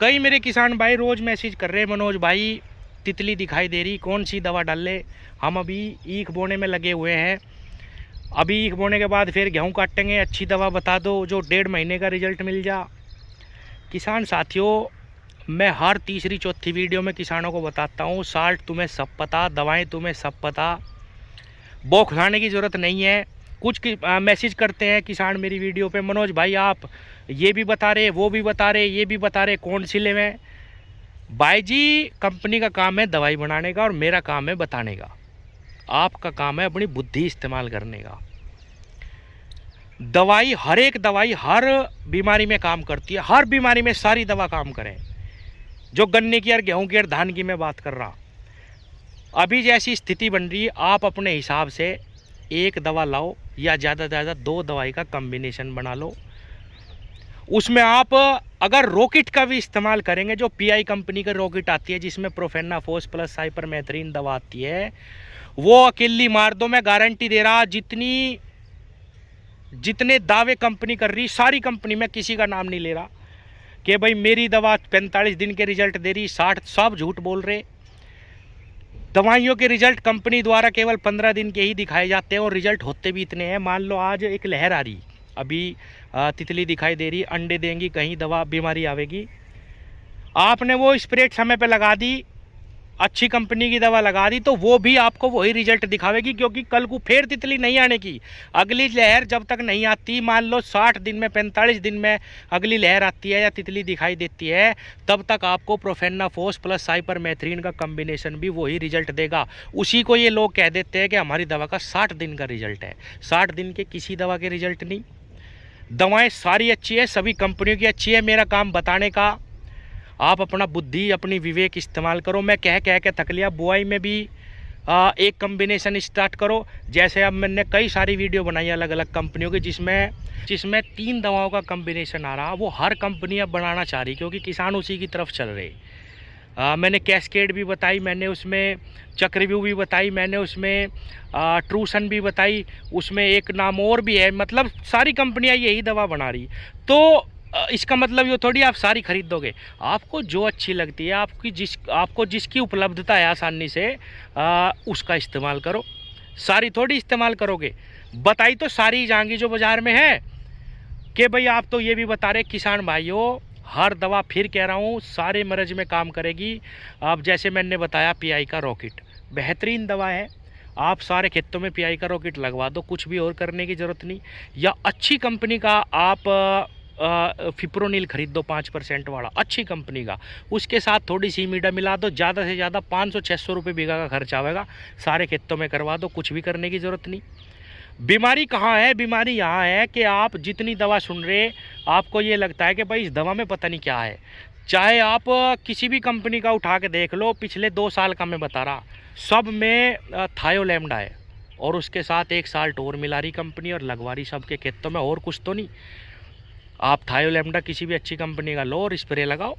कई मेरे किसान भाई रोज़ मैसेज कर रहे हैं, मनोज भाई तितली दिखाई दे रही, कौन सी दवा डाल ले। हम अभी ईख बोने में लगे हुए हैं। अभी ईख बोने के बाद फिर गेहूं काटेंगे। अच्छी दवा बता दो जो 1.5 महीने का रिजल्ट मिल जा। किसान साथियों, मैं हर तीसरी चौथी वीडियो में किसानों को बताता हूँ, साल्ट तुम्हें सब पता, दवाएं तुम्हें सब पता, बौखलाने की ज़रूरत नहीं है। कुछ मैसेज करते हैं किसान मेरी वीडियो पे, मनोज भाई आप ये भी बता रहे, वो भी बता रहे, ये भी बता रहे, कौन सी लेवें। भाई जी, कंपनी का काम है दवाई बनाने का और मेरा काम है बताने का। आपका काम है अपनी बुद्धि इस्तेमाल करने का। दवाई, हर एक दवाई हर बीमारी में काम करती है। हर बीमारी में सारी दवा काम करें। जो गन्ने की और गेहूं की और धान की मैं बात कर रहा, अभी जैसी स्थिति बन रही है, आप अपने हिसाब से एक दवा लाओ या ज़्यादा से ज़्यादा 2 दवाई का कॉम्बिनेशन बना लो। उसमें आप अगर रॉकेट का भी इस्तेमाल करेंगे, जो पीआई कंपनी की रॉकेट आती है जिसमें प्रोफेनाफोस प्लस साइपरमेथ्रिन दवा आती है, वो अकेली मार दो। मैं गारंटी दे रहा, जितने दावे कंपनी कर रही, सारी कंपनी, मैं किसी का नाम नहीं ले रहा कि भाई मेरी दवा 45 दिन के रिजल्ट दे रही, 60, सब झूठ बोल रहे। दवाइयों के रिजल्ट कंपनी द्वारा केवल 15 दिन के ही दिखाए जाते हैं और रिजल्ट होते भी इतने हैं। मान लो आज एक लहर आ रही, अभी तितली दिखाई दे रही, अंडे देंगी, कहीं दवा बीमारी आवेगी, आपने वो स्प्रे समय पे लगा दी, अच्छी कंपनी की दवा लगा दी, तो वो भी आपको वही रिजल्ट दिखावेगी, क्योंकि कल को फिर तितली नहीं आने की। अगली लहर जब तक नहीं आती, मान लो 60 दिन में, 45 दिन में अगली लहर आती है या तितली दिखाई देती है, तब तक आपको प्रोफेनाफोस प्लस साइपरमेथ्रिन का कॉम्बिनेशन भी वही रिजल्ट देगा। उसी को ये लोग कह देते हैं कि हमारी दवा का 60 दिन का रिजल्ट है। 60 दिन के किसी दवा के रिजल्ट नहीं। दवाएं सारी अच्छी है, सभी कंपनियों की अच्छी है। मेरा काम बताने का, आप अपना बुद्धि, अपनी विवेक इस्तेमाल करो। मैं कह के थक लिया। बुआई में भी एक कॉम्बिनेशन स्टार्ट करो। जैसे अब मैंने कई सारी वीडियो बनाई अलग अलग कंपनियों की, जिसमें 3 दवाओं का कॉम्बिनेशन आ रहा। वो हर कंपनी अब बनाना चाह रही, क्योंकि किसान उसी की तरफ चल रहे। मैंने कैस्केड भी बताई, मैंने उसमें चक्रव्यूह भी बताई, मैंने उसमें ट्रूसन भी बताई, उसमें एक नाम और भी है। मतलब सारी कंपनियां यही दवा बना रही। तो इसका मतलब ये थोड़ी आप सारी खरीद दोगे। आपको जो अच्छी लगती है, आपको जिसकी उपलब्धता है आसानी से, उसका इस्तेमाल करो। सारी थोड़ी इस्तेमाल करोगे। बताई तो सारी जाएंगी जो बाजार में है। कि भाई आप तो ये भी बता रहे किसान भाइयों, हर दवा, फिर कह रहा हूँ, सारे मर्ज में काम करेगी। अब जैसे मैंने बताया, पीआई का रॉकेट बेहतरीन दवा है। आप सारे खेतों में पीआई का रॉकेट लगवा दो, कुछ भी और करने की ज़रूरत नहीं। या अच्छी कंपनी का आप फिप्रोनिल खरीद दो, 5% वाला, अच्छी कंपनी का। उसके साथ थोड़ी सी मीडा मिला दो। ज़्यादा से ज़्यादा 500-600 रुपये बीघा का खर्च आएगा। सारे खेतों में करवा दो, कुछ भी करने की ज़रूरत नहीं। बीमारी कहाँ है? बीमारी यहाँ है कि आप जितनी दवा सुन रहे, आपको ये लगता है कि भाई इस दवा में पता नहीं क्या है। चाहे आप किसी भी कंपनी का उठा के देख लो, पिछले 2 साल का मैं बता रहा, सब में थायोलैम्डा है, और उसके साथ 1 साल और मिला रही कंपनी और लगवा रही सबके खेतों में, और कुछ तो नहीं। आप थायोलैम्डा किसी भी अच्छी कंपनी का लो और स्प्रे लगाओ,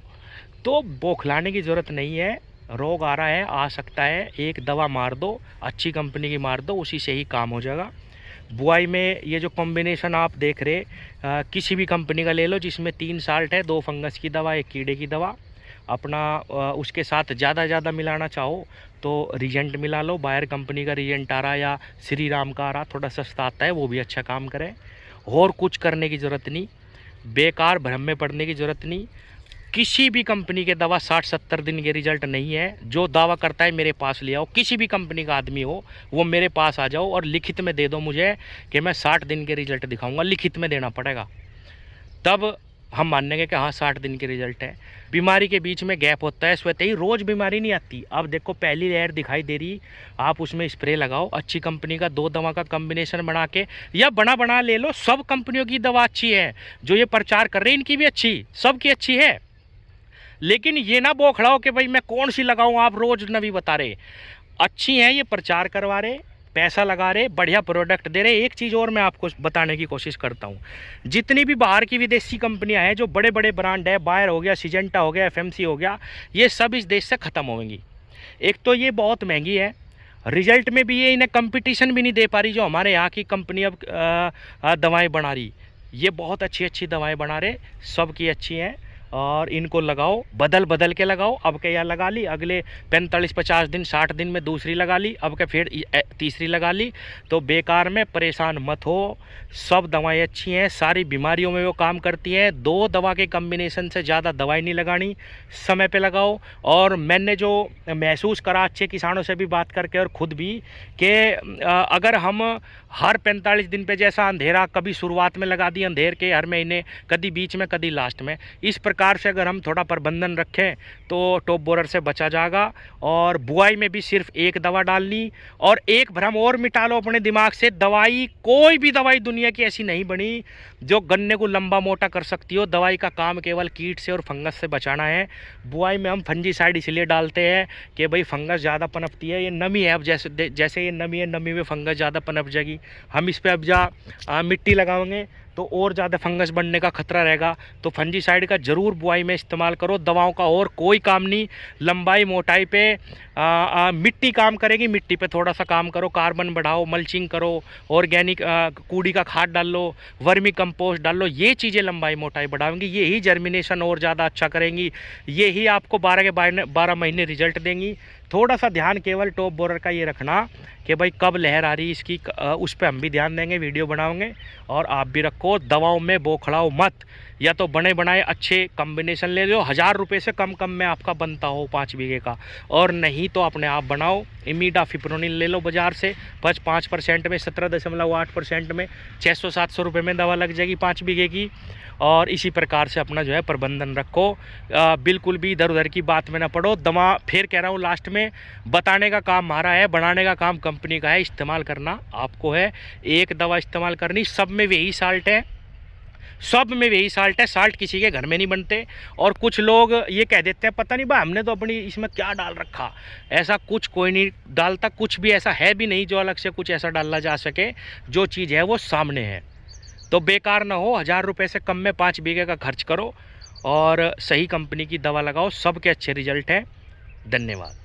तो बौखलाने की ज़रूरत नहीं है। रोग आ रहा है, आ सकता है, एक दवा मार दो, अच्छी कंपनी की मार दो, उसी से ही काम हो जाएगा। बुआई में ये जो कॉम्बिनेशन आप देख रहे, किसी भी कंपनी का ले लो, जिसमें 3 साल्ट है, 2 फंगस की दवा, 1 कीड़े की दवा। अपना उसके साथ ज़्यादा मिलाना चाहो तो रीजेंट मिला लो। बायर कंपनी का रीजेंट आ रहा, या श्री राम का आ रहा, थोड़ा सस्ता आता है, वो भी अच्छा काम करे। और कुछ करने की ज़रूरत नहीं, बेकार भ्रम में पड़ने की ज़रूरत नहीं। किसी भी कंपनी के दवा 60-70 दिन के रिजल्ट नहीं है। जो दावा करता है मेरे पास ले आओ, किसी भी कंपनी का आदमी हो, वो मेरे पास आ जाओ और लिखित में दे दो मुझे कि मैं 60 दिन के रिजल्ट दिखाऊंगा। लिखित में देना पड़ेगा, तब हम मानेंगे कि हाँ 60 दिन के रिजल्ट है। बीमारी के बीच में गैप होता है, स्वतः ही रोज़ बीमारी नहीं आती। अब देखो, पहली लहर दिखाई दे रही, आप उसमें स्प्रे लगाओ, अच्छी कंपनी का 2 दवा का कॉम्बिनेशन बना के, या बना ले लो। सब कंपनियों की दवा अच्छी है, जो ये प्रचार कर रहे हैं इनकी भी अच्छी, सबकी अच्छी है। लेकिन ये ना बौखड़ाओ कि भाई मैं कौन सी लगाऊं, आप रोज़ नवी बता रहे। अच्छी हैं, ये प्रचार करवा रहे, पैसा लगा रहे, बढ़िया प्रोडक्ट दे रहे। एक चीज़ और मैं आपको बताने की कोशिश करता हूँ, जितनी भी बाहर की विदेशी कंपनियां हैं, जो बड़े बड़े ब्रांड है, बायर हो गया, सिजेंटा हो गया, एफएमसी हो गया, ये सब इस देश से ख़त्म होंगी। एक तो ये बहुत महंगी है, रिजल्ट में भी ये इन्हें कंपटीशन भी नहीं दे पा रही। जो हमारे यहाँ की कंपनी अब दवाएँ बना रही, ये बहुत अच्छी अच्छी दवाएँ बना रहे, सबकी अच्छी हैं। और इनको लगाओ, बदल बदल के लगाओ। अब के यहाँ लगा ली, अगले 45-50 दिन 60 दिन में दूसरी लगा ली, अब के फिर तीसरी लगा ली। तो बेकार में परेशान मत हो, सब दवाएं अच्छी हैं, सारी बीमारियों में वो काम करती हैं। 2 दवा के कम्बिनेशन से ज़्यादा दवाई नहीं लगानी, समय पे लगाओ। और मैंने जो महसूस करा अच्छे किसानों से भी बात करके और ख़ुद भी, कि अगर हम हर 45 दिन पे जैसा अंधेरा कभी शुरुआत में लगा दी अंधेर के हर महीने, कभी बीच में कभी लास्ट में, इस प्रकार से अगर हम थोड़ा प्रबंधन रखें तो टॉप बोरर से बचा जाएगा। और बुआई में भी सिर्फ एक दवा डालनी। और एक भ्रम और मिटा लो अपने दिमाग से, दवाई कोई भी दवाई दुनिया की ऐसी नहीं बनी जो गन्ने को लंबा मोटा कर सकती हो। दवाई का काम केवल कीट से और फंगस से बचाना है। बुआई में हम फंजीसाइड इसलिए डालते हैं कि भाई फंगस ज़्यादा पनपती है, ये नमी है, अब जैसे ये नमी है, नमी में फंगस ज़्यादा पनप जाएगी। हम इस पर अब मिट्टी लगाएंगे तो और ज़्यादा फंगस बढ़ने का खतरा रहेगा। तो फंजीसाइड का ज़रूर बुआई में इस्तेमाल करो। दवाओं का और कोई काम नहीं, लंबाई मोटाई पे मिट्टी काम करेगी, मिट्टी पे थोड़ा सा काम करो, कार्बन बढ़ाओ, मल्चिंग करो, ऑर्गेनिक कूड़ी का खाद डाल लो, वर्मी कंपोस्ट डाल लो। ये चीज़ें लंबाई मोटाई बढ़ाएंगी, यही जर्मिनेशन और ज़्यादा अच्छा करेंगी, यही आपको 12 के 12 महीने रिजल्ट देंगी। थोड़ा सा ध्यान केवल टॉप बोरर का ये रखना कि भाई कब लहर आ रही है इसकी, उस पर हम भी ध्यान देंगे, वीडियो बनाओगे। और आप भी रखो, दवाओं में बोखड़ाओ मत, या तो बने बनाए अच्छे कम्बिनेशन ले लो, 1000 रुपये से कम में आपका बनता हो 5 बीघे का, और नहीं तो अपने आप बनाओ। इमीडा फिप्रोनिल ले लो बाज़ार से, 5% में 17.8% में 600-700 रुपये में दवा लग जाएगी 5 बीघे की। और इसी प्रकार से अपना जो है प्रबंधन रखो, बिल्कुल भी इधर उधर की बात में ना पड़ो। दवा फिर कह रहा हूँ लास्ट में, बताने का काम हमारा है, बनाने का काम कंपनी का है, इस्तेमाल करना आपको है। एक दवा इस्तेमाल करनी, सब में वही साल्ट है, सब में वही साल्ट है, साल्ट किसी के घर में नहीं बनते। और कुछ लोग ये कह देते हैं पता नहीं भाई हमने तो अपनी इसमें क्या डाल रखा, ऐसा कुछ कोई नहीं डालता, कुछ भी ऐसा है भी नहीं जो अलग से कुछ ऐसा डाला जा सके। जो चीज़ है वो सामने है, तो बेकार ना हो। 1000 रुपये से कम में 5 बीघे का खर्च करो और सही कंपनी की दवा लगाओ, सबके अच्छे रिजल्ट हैं। धन्यवाद।